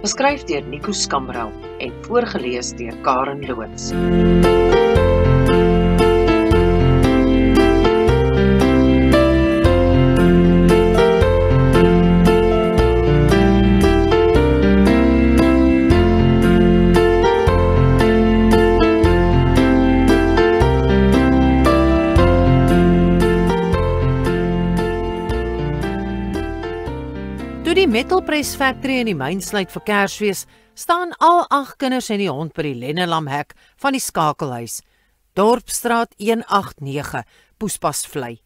Geskryf deur Nico Skambrel en voorgeles deur Karen Loots. Toe die Metal Press Factory in die myn sluit vir Kersfees, staan al 8 kinders en die hond by die Lennelamhek van die skakelhuis, Dorpsstraat 189, Poespasvlei.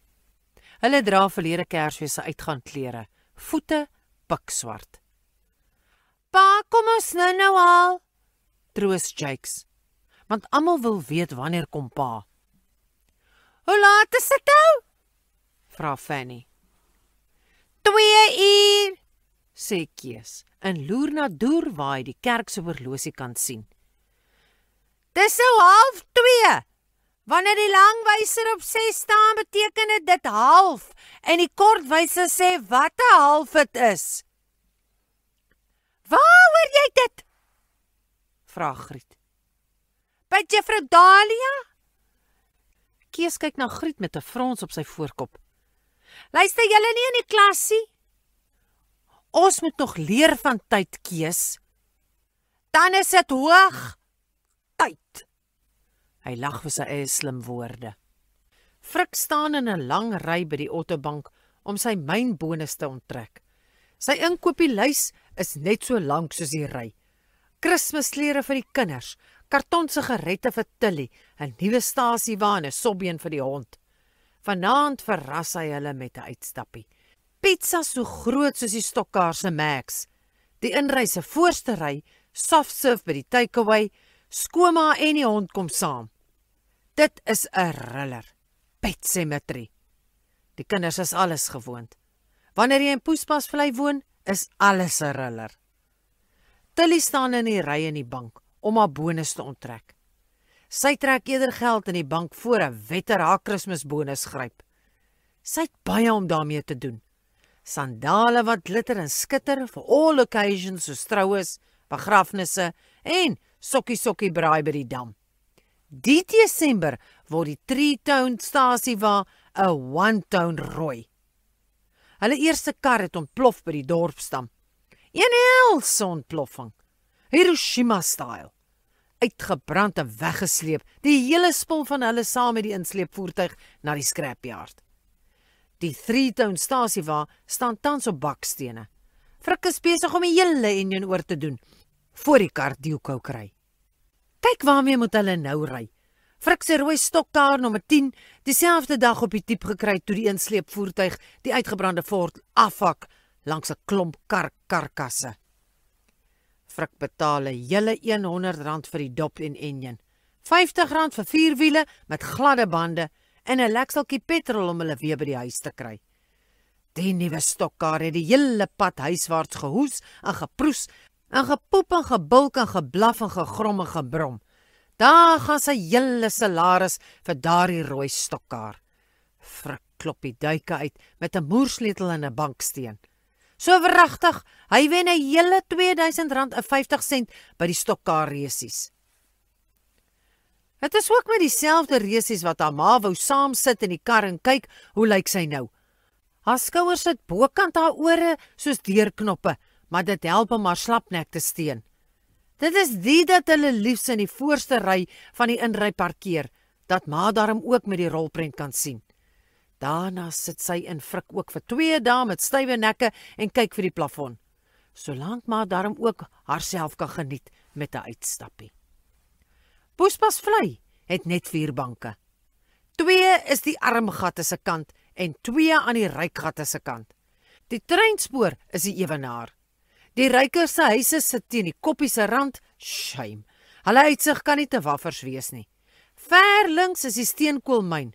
Hulle dra verlede Kersfees se uitgaanklere, voete pikswart. Pa, kom ons nou al, troos Jakes, want almal wil weet wanneer kom pa. Hoe laat is dit nou? Vra Fanny. 2 uur, sê Kees, en loer na Doerwaai die kerk se horlosie kan sien. Dis nou 1:30. Wanneer die langwyser op 6 staan, beteken dit 1:30 en die kortwyser sê wat 1:30 dit is. Waar hoor jy dit? Vra Griet. By Juffrou Dahlia? Kees kyk na Griet met 'n frons op sy voorkop. Luister julle nie in die klasie? Ons moet nog leer van tyd, Kees. Dan is dit hoog tyd. Hy lag vir sy eie slim woorde. Frik staan in 'n lang ry by die ottobank om sy mynbonus te onttrek. Sy inkopieslys is net so lank soos die ry. Kersklere vir die kinders, karton sigarette vir Tilly, 'n nuwe stasiewa en 'n sobbeen vir die hond. Vanaand verras hy hulle met 'n uitstappie. Pizza so groot soos die Stokkaar se Max. Die inry se voorste ry, soft serve by die takeaway, skooma en die hond kom saam. Dit is 'n riller. Pet Cemetery. Die kinders is alles gewoond. Wanneer jy in Poespasvlei woon, is alles 'n riller. Tilly staan in die ry in die bank om haar bonus te onttrek. Sy trek eerder geld in die bank voor 'n wetter haar Kersbonus gryp. Sy het baie om daarmee te doen. Sandale wat glitter en skitter vir all occasions soos troues, begrafnisse en sokkie braai by die dam. Die Desember word die 3-tone stasiewa 'n 1-tone rooi. Hulle eerste kar het ontplof by die dorpstam. Een helse ontploffing. Hiroshima-style. Uitgebrand en weggesleep, die hele spul van hulle saam met die insleepvoertuig na die scrapyard. Die 3-tone stasiewa staan tans op bakstene. Frik is besig om die hele enjin oor te doen, voor die kar deelkou kry. Kyk waarmee moet hulle nou ry. Frik se rooi Stokkaar nommer 10, dieselfde dag op die diep gekry toe die insleepvoertuig die uitgebrande Ford afhak langs 'n klomp karkasse. Frik betaal 'n hele R100 vir die dop en enjin, R50 vir 4 wiele met gladde bande en 'n lekseltjie petrol om hulle weer by die huis te kry. Die nuwe Stokkaar het die hele pad huiswaarts gehoes en geproes en gepoep en gebulk en geblaf en gegrom en gebrom. Daar gaan sy hele salaris vir daardie rooi Stokkaar. Frik klop die duike uit met 'n moersleutel en 'n banksteen. So wragtig, hy wen 'n hele R2000.50 by die Stokkaar resies. Het is ook met dieselfde resies wat haar ma wou saam sit in die kar en kyk, hoe lyk sy nou? Haar skouers sit bokant haar ore soos deurknoppe, maar dit help om haar slapnek te steun. Dit is die dat hulle liefs in die voorste ry van die inry parkeer, dat ma daarom ook met die rolprent kan sien. Daarna sit sy in Frik ook vir 2 dae met stywe nekke en kyk vir die plafon, solank ma daarom ook haarself kan geniet met 'n uitstappie. Poespasvlei het net 4 banke. 2 is die armgatte se kant en 2 aan die rykgatte se kant. Die treinspoor is die ewenaar. Die ryker se huise sit teen die koppie se rand, shame. Hulle uitsig kan nie te waffers wees nie. Ver links is die steenkoolmyn.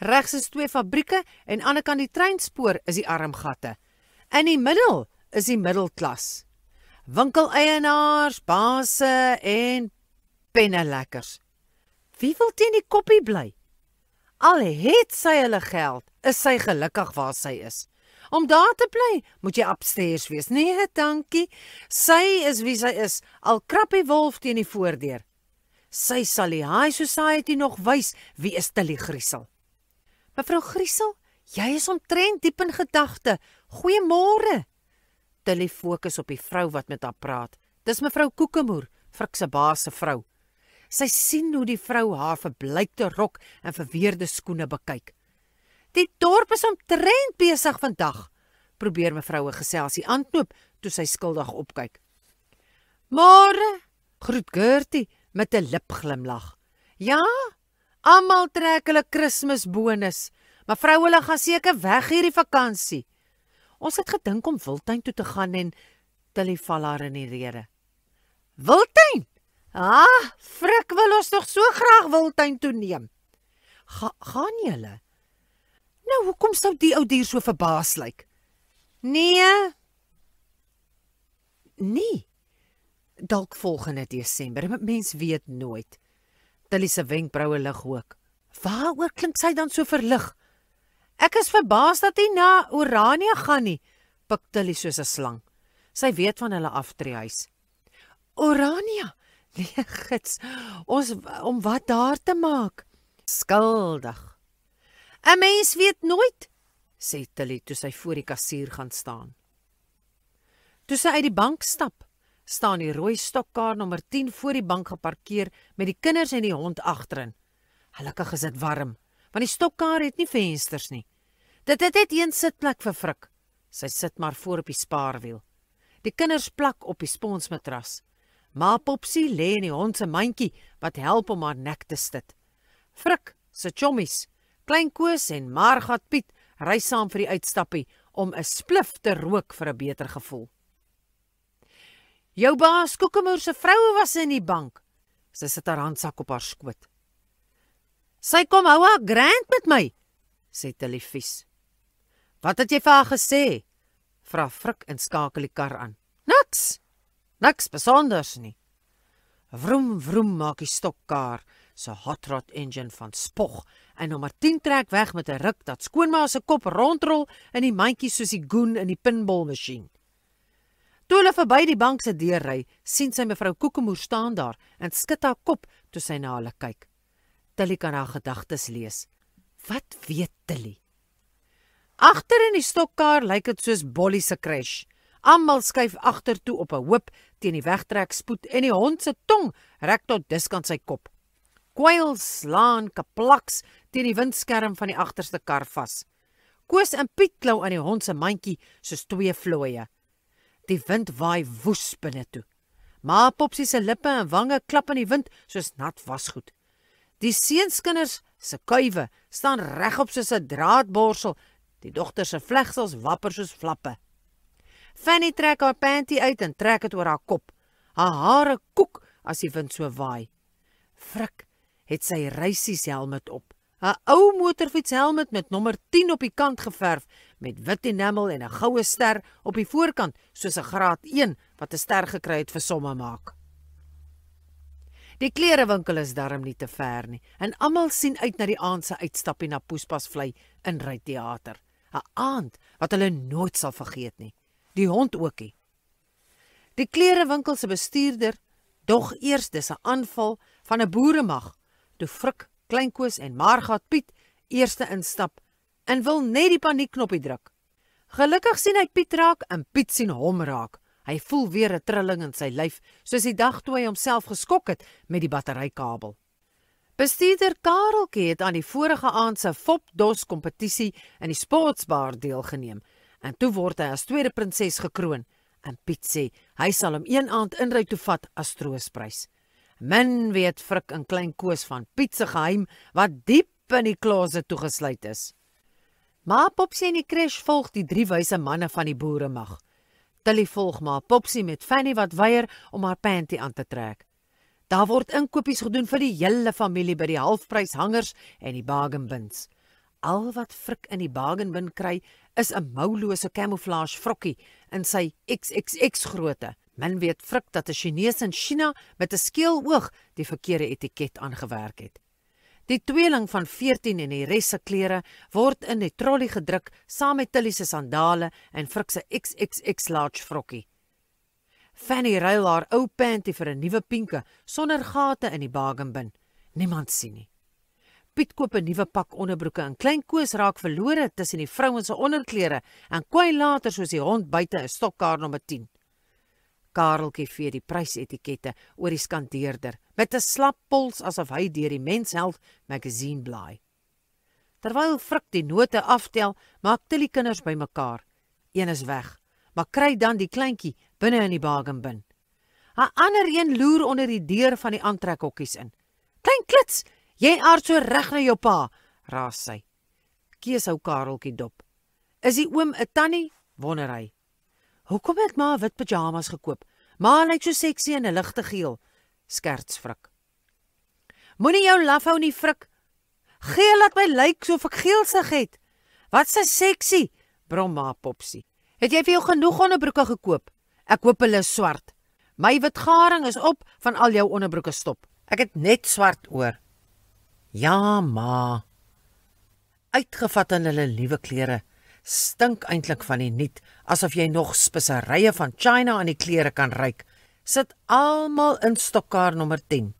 Regs is 2 fabrieke en aan die ander kant die treinspoor is die armgatte. In die middel is die middelklas. Winkeleienaars, baase en pennelekkers. Wie wil teen die koppie bly? Al het sy hulle geld, is sy gelukkig waar sy is. Om daar te bly, moet jy upstairs wees. Nee, dankie. Sy is wie sy is, al krap die wolf teen die voordeur. Sy sal die high society nog wys wie is Tilly Griesel. Mevrou Griesel, jy is omtrent diep in gedagte. Goeiemôre. Tilly fokus op die vrou wat met haar praat. Dis mevrou Koekemoer, Frik se baas se vrou. Sy sien hoe die vrou haar verbleikte rok en verweerde skoene bekyk. Die dorp is omtrent besig vandag, probeer mevrou 'n geselsie aanknoop toe sy skuldig opkyk. Môre, groet Gertie met 'n lipglimlag. Ja, almal trek hulle Kersbonus, maar vrou hulle gaan seker weg hierdie vakansie. Ons het gedink om Wildtuin toe te gaan en Tilly val haar in die rede. Wildtuin? Frik wil ons nog so graag Wildtuin toe neem. Gaan julle? Nou, hoekom sou die ou dier so verbaas lyk? Nee, dalk volgende Desember, mens weet nooit. Tilly se wenkbroue lig ook. Waaroor klink sy dan so verlig? Ek is verbaas dat hy na Orania gaan nie, pik Tilly soos 'n slang. Sy weet van hulle aftreehuis. Orania? Nee, gits, om wat daar te maak? Skuldig. 'n Mens weet nooit, sê Tilly toe sy voor die kassier gaan staan. Toe sy uit die bank stap, staan die rooi stokkaar nommer 10 voor die bank geparkeer met die kinders en die hond agterin. Gelukkig is dit warm, want die stokkaar het nie vensters nie. Dit het net een sitplek vir Frik. Sy sit maar voor op die spaarwiel. Die kinders plak op die sponsmatras. Ma Popsie lê in die hond se mandjie wat help om haar nek te sit. Frik se chommies, Klein Koos en Margat Piet, ry saam vir die uitstappie om 'n splif te rook vir 'n beter gevoel. Jou baas Koekemoer se vrou was in die bank. Sy sit haar handsak op haar skoot. Sy kom hou haar grand met my, sê Tilly vies. Wat het jy vir haar gesê? Vra Frik en skakel die kar aan. Niks besonders nie. Vroom, vroom maak die stokkaar se hot rod engine van spog en nommer 10 trek weg met 'n ruk dat skoonma se kop rondrol in die mandjie soos die goen in die pinballmasjien. Toe hulle verby die bank se deur ry, sien sy mevrou Koekemoer staan daar en skud haar kop toe sy na hulle kyk. Tilly kan haar gedagtes lees. Wat weet Tilly? Agter in die stokkaar lyk dit soos Bolly se crash. Almal skuif agtertoe op 'n hoop teen die wegtrekspoed en die hond se tong rek tot diskant sy kop. Kwyl slaan kaplaks teen die windskerm van die agterste kar vas. Koos en Piet klou aan die hond se mandjie soos twee vlooie. Die wind waai woes binne toe. Ma Popsie se lippe en wange klap in die wind soos nat wasgoed. Die seunskinders se kuive staan regop soos 'n draadborsel. Die dogter se vlegsels wapper soos vlappe. Fanny trek haar panty uit en trek dit oor haar kop. Haar hare koek as die wind so waai. Frik het sy reisieshelmet op. 'n Ou motorfietshelmet met nommer 10 op die kant geverf, met wit enamel en 'n goue ster op die voorkant, soos 'n graad 1 wat 'n ster gekry het vir somme maak. Die klerewinkel is darm nie te ver nie, en almal sien uit na die aand se uitstappie na Poespasvlei in Ry Theater. 'n Aand wat hulle nooit sal vergeet nie. Die hond ookie. Die klerewinkel se bestuurder dog eers dis 'n aanval van 'n boeremag, toe Frik, Klein Koos en Margat Piet eerste instap en wil net die paniekknoppie druk. Gelukkig sien hy Piet raak en Piet sien hom raak. Hy voel weer 'n trilling in sy lyf, soos die dag toe hy homself geskok het met die batterykabel. Bestuurder Kareltjie het aan die vorige aand se Fopdos kompetisie in die sportsbar deelgeneem en toe word hy as tweede prinses gekroon. En Piet sê hy sal hom een aand in Ry toe vat as troostprys. Min weet Frik en Klein Koos van Piet se geheim wat diep in die closet toegesluit is. Ma Popsie en die crash volg die 3 wyse manne van die boeremag. Tilly volg Ma Popsie met Fanny wat weier om haar panty aan te trek. Daar word inkopies gedoen vir die hele familie by die halfprys hangers en die bargain bins. Al wat Frik in die bargain bin kry is 'n moulose camouflage vrokkie in sy XXX grootte. Men weet Frik dat 'n Chinese in China met 'n skeel oog die verkeerde etiket aangewerk het. Die tweeling van 14 en die res se klere word in die trolley gedruk saam met Tilly se sandale en Frik se XXX large vrokkie. Fanny ruil haar ou panty vir 'n nuwe pinke sonder gate in die bargain bin. Niemand sien nie. Piet koop 'n nuwe pak onderbroeke en Klein Koos raak verlore tussen die vrouens se onderklere en kwyn later soos die hond buite 'n stokkaar nommer 10. Kareltjie vee die prysetikette oor die skandeerder met 'n slap pols asof hy deur die Mensheld magazine blaai. Terwyl Frik die note aftel, maak Tilly kinders bymekaar. Een is weg, maar kry dan die kleintjie binne in die bargain bin. 'n Ander een loer onder die deur van die aantrekhokkies in. "Klein klits, jy aard so reg na jou pa," raas sy. Kees hou Kareltjie dop. "Is die oom 'n tannie?" wonder hy. "Hoekom het ma wit pyjamas gekoop? Ma lyk so seksie in 'n ligte geel," skerts Frik. "Moenie jou laf hou nie, Frik. Geel laat my lyk so of ek geelsig het. Wat se seksie?" brom ma Popsie. "Het jy vir jou genoeg onderbroeke gekoop? Ek hoop hulle is swart. My wit garing is op van al jou onderbroeke stop. Ek het net swart oor." "Ja, ma." Uitgevat in hulle nuwe klere, stink eintlik van die niet, asof jy nog speserye van China aan die klere kan ruik, sit almal in stokkaar nommer 10.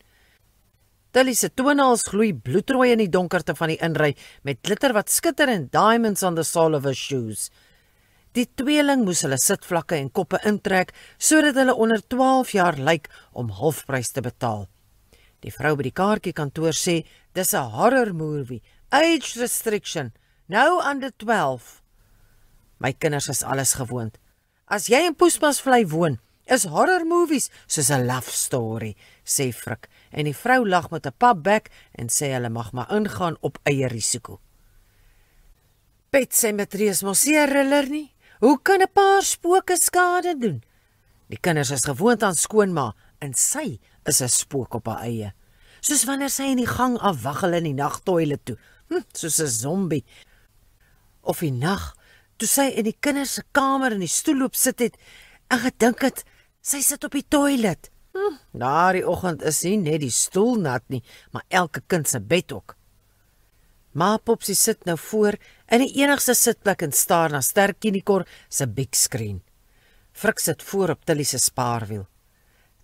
Tilly se toenails gloei bloedrooi in die donkerte van die inry, met glitter wat skitter en diamonds on the sole of her shoes. Die tweeling moes hulle sitvlakke en koppe intrek, sodat hulle onder 12 jaar lyk om halfprys te betaal. Die vrou by die kaartjiekantoor sê, dis 'n horror movie, age restriction, no under 12. My kinders is alles gewoond. As jy in Poesmasvlei woon, is horror movies soos 'n love story, sê Frik, en die vrou lag met 'n papbek en sê hulle mag maar ingaan op eie risiko. Pet Sematary is mos nie 'n thriller nie. Hoe kan 'n paar spooke skade doen? Die kinders is gewoond aan skoonma en sy is 'n spook op haar eie. Soos wanneer sy in die gang afwaggel in die nagtoilet toe, soos 'n zombie. Of die nag, toe sy in die kinders se kamer in die stoel loop sit het en gedink het, sy sit op die toilet. Daardie oggend is nie net die stoel nat nie, maar elke kind se bed ook. Ma Popsie sit nou voor in die enigste sitplek en staar na Sterkinikor se big screen. Frik sit voor op Tilly se spaarwiel.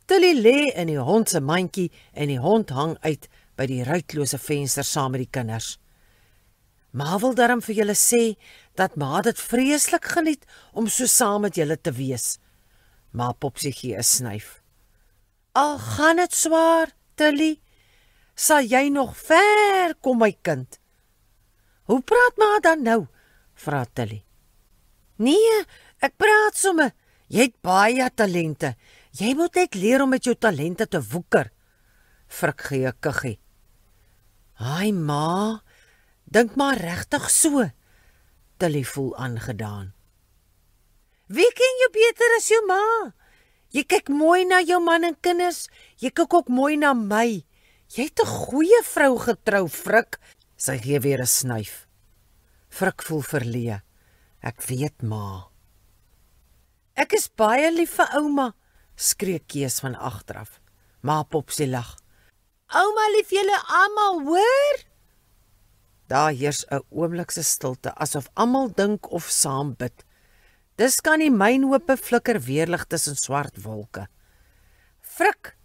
Tilly lê in die hond se mandjie en die hond hang uit by die ruitlose venster saam met die kinders. Ma wil darm vir julle sê dat ma dit vreeslik geniet om so saam met julle te wees. Ma Popsie gee 'n snyf. Al gaan dit swaar, Tilly, sal jy nog ver kom, my kind. Hoe praat ma dan nou? Vra Tilly. Nee, ek praat somme. Jy het baie talente. Jy moet net leer om met jou talente te woeker. Frik gee 'n kuggie. Ai ma, dink maar regtig so. Tilly voel aangedaan. Wie ken jou beter as jou ma? Jy kyk mooi na jou man en kinders. Jy kyk ook mooi na my. Jy het 'n goeie vrou getrou, Frik. Sy gee weer 'n snyf. Frik voel verleë. Ek weet, ma. Ek is baie lief vir ouma, skree Kees van agteraf. Ma Popsie lag. Ouma lief julle almal, hoor? Daar heers 'n oomblik se stilte, asof almal dink of saam bid. Dis kan die mynhope flikker weerlig tussen swart wolke. Frik,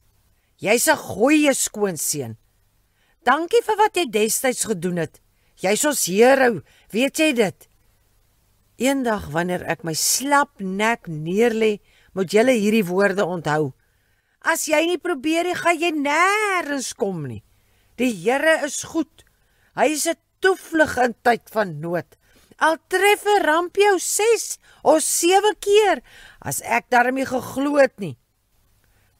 jy's 'n goeie skoonseun. Dankie vir wat jy destyds gedoen het. Jy's ons hero, weet jy dit? Eendag wanneer ek my slap nek neerlê, moet julle hierdie woorde onthou. As jy nie probeer nie, gaan jy nêrens kom nie. Die Here is goed. Hy is 'n toevlug in tyd van nood. Al tref 'n ramp jou 6 of 7 keer, as ek daarmee geglo het nie.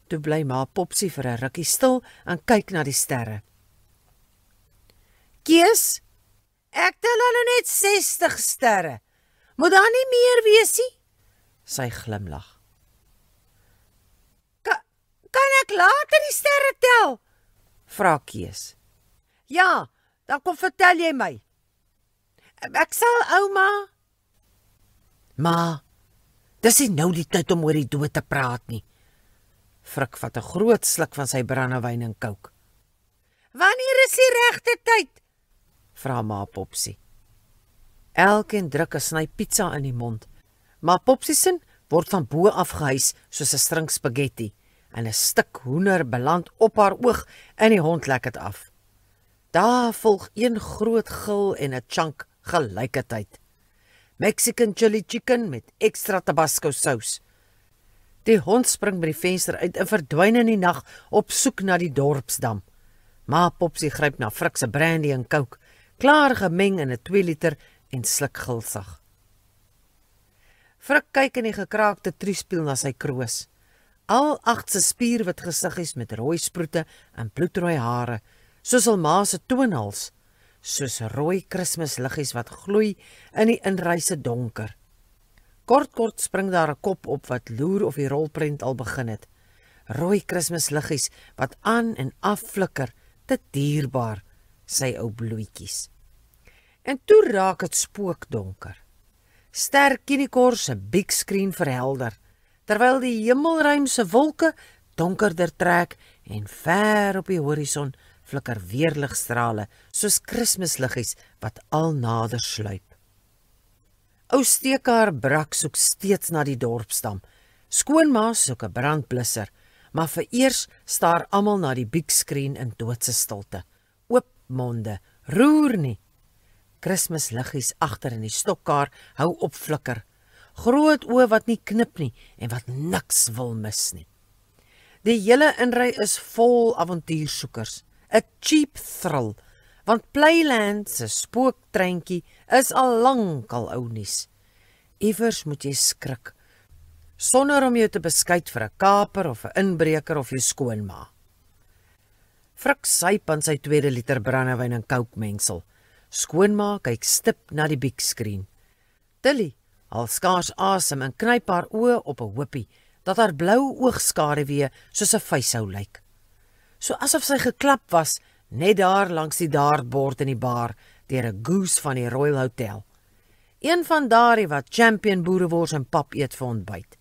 Toe bly ma Popsie vir 'n rukkie stil en kyk na die sterre. Kees, ek tel al net 60 sterre. Moet daar nie meer wees nie? Sy glimlag. Kan ek later die sterre tel? Vra Kees. Ja, dan kom vertel jy my. Ek sal, ouma. Ma, dis nie nou die tyd om oor die dood te praat nie. Frik vat 'n groot sluk van sy brandewyn en kook. Wanneer is die regte tyd? Vra ma Popsie. Elkeen druk 'n sny pizza in die mond. Maar Popsie se word van bo af gehuis soos 'n string spaghetti en 'n stuk hoender beland op haar oog en die hond lek dit af. Daar volg een groot gil en 'n chunk gelyketyd. Mexican chili chicken met ekstra Tabasco sous. Die hond spring by die venster uit en verdwyn in die nag op soek na die dorpsdam. Ma Popsie gryp na Frik se brandy en coke, klaar gemeng in 'n 2 liter en sluk gulsig. Frik kyk in die gekraakte triespieel na sy kroos. Al 8 se spierwit gesiggies met rooi sproete en bloedrooi hare, soos hul ma se toonhals, soos rooi Kersmisliggies wat gloei in die inryse donker. Kort spring daar 'n kop op wat loer of die rolprent al begin het. Rooi Kersmisliggies wat aan en af flikker, te dierbaar, sy ou bloetjies. En toe raak het spookdonker. Ster Kinikor se big screen verhelder, terwyl die hemelruim se wolke donkerder trek en ver op die horison flikker weerligstrale soos Kersmisliggies wat al nader sluip. Ou Steekaar Brak soek steeds na die dorpsdam. Skoonma soek 'n brandblusser, maar vereers staar almal na die big screen in doodse stilte. Oop monde, roer nie. Kersmisliggies agter in die stokkaar hou op flikker. Groot oë wat nie knip nie en wat niks wil mis nie. Die hele inry is vol avontuursoekers. 'n cheap thrill, want Playland se spooktreintjie is al lank al ou nuus. Iewers moet jy skrik, sonder om jou te beskuit vir 'n kaper of 'n inbreker of jou skoonma. Frik syp aan sy 2 liter brandewyn en coke mengsel. Skoonma kyk stip na die big screen. Tilly haal skaars asem en knyp haar oë op 'n hoopie, dat haar blou oogskaduwee soos 'n vuishou lyk. So asof sy geklap was, net daar langs die dartbord in die bar, deur 'n goose van die Royal Hotel. Een van daardie wat champion boerewors en pap eet vir ontbyt.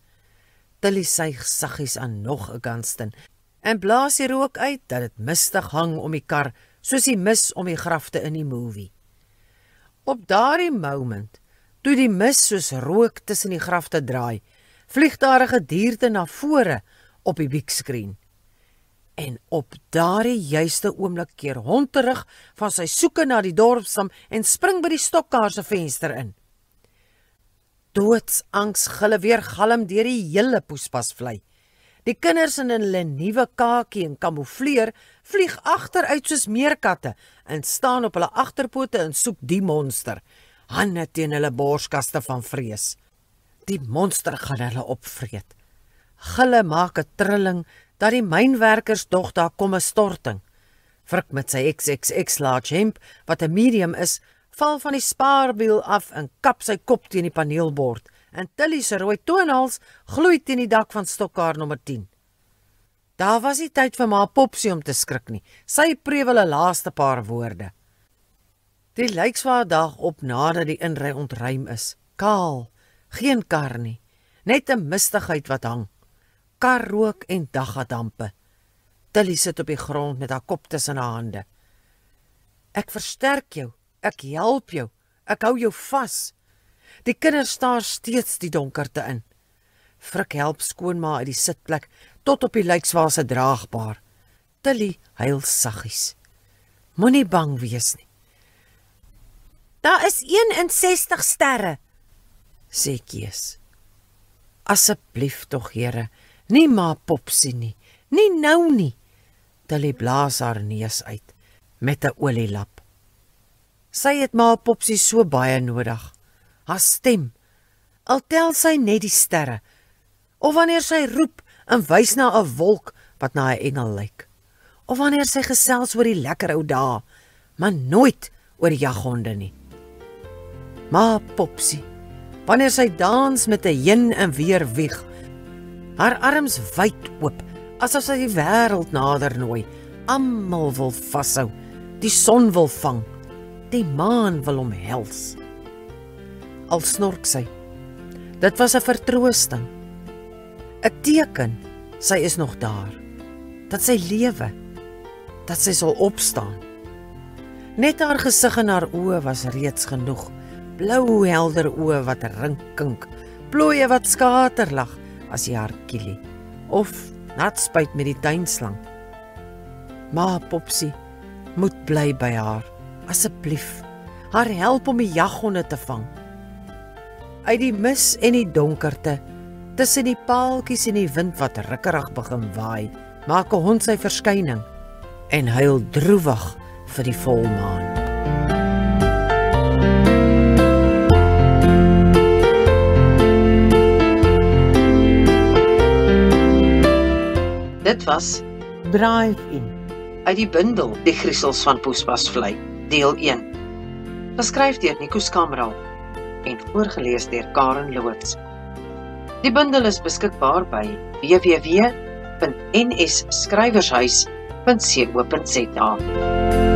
Tilly suig saggies aan nog 'n Gunston en blaas die rook uit dat dit mistig hang om die kar, soos die mis om die grafte in die movie. Op daardie moment, toe die mis soos rook tussen die grafte draai, vlieg daar 'n gedierte na vore op die big screen. En op daardie juiste oomblik keer hond terug van sy soeke na die dorpsdam en spring by die stokkaar se venster in. Doodsangs gille weer galm deur die hele poespasvlei. Die kinders in hulle nuwe kakie en kamoufleer vlieg agteruit soos meerkatte en staan op hulle agterpote en soek die monster, hande teen hulle borskaste van vrees. Die monster gaan hulle opvreet. Gille maak 'n trilling dat die mynwerkers dog daar kom 'n storting. Frik met sy XXX large hemp, wat 'n medium is, val van die spaarwiel af en kap sy kop teen die paneelbord, en Tilly se rooi toonhals gloei teen die dak van stokkaar nommer 10. Daar was nie tyd vir ma Popsie om te skrik nie. Sy prewel 'n laaste paar woorde. Die lijkswaar dag op nadat die inry ontruim is. Kaal, geen kar nie, net 'n mistigheid wat hang. Karrook en daggadampe. Tilly sit op die grond met haar kop tussen haar hande. Ek versterk jou, ek help jou, ek hou jou vas. Die kinders staar steeds die donkerte in. Frik help skoonma uit die sitplek tot op die lijkswaar se draagbaar. Tilly huil saggies. Moenie bang wees nie. Daar is 61 sterre, sê Kees. Asseblief tog, Here, nie ma Popsie nie, nie nou nie. Tilly blaas haar neus uit met 'n olielap. Sy het ma Popsie so baie nodig. Haar stem, al tel sy net die sterre, of wanneer sy roep en wys na 'n wolk wat na 'n engel lyk, of wanneer sy gesels oor die lekker ou dae, maar nooit oor die jaghonde nie. Ma Popsie, wanneer sy dans met 'n heen en weer wieg, haar arms wyd oop, asof sy die wêreld nader nooi, almal wil vashou, die son wil vang, die maan wil omhels. Al snork sy, dit was 'n vertroosting, 'n teken, sy is nog daar, dat sy lewe. dat sy sal opstaan. Net haar gesig en haar oë was reeds genoeg. Blou helder oë wat rinkink, plooie wat skaterlag as jy haar kielie, of nat spuit met die tuinslang. Maar Popsie moet bly by haar, asseblief. Haar help om die jaghonde te vang. Uit die mis en die donkerte, tussen die paaltjies en die wind wat rukkerig begin waai, maak 'n hond sy verskyning en huil droewig vir die volmaan. Dit was Drive-In uit die bundel Die Griesels van Poespasvlei, deel 1. Geskryf deur Nico Skamral en voorgeles deur Karen Loots. Die bundel is beskikbaar by www.nsskrywershuis.co.za.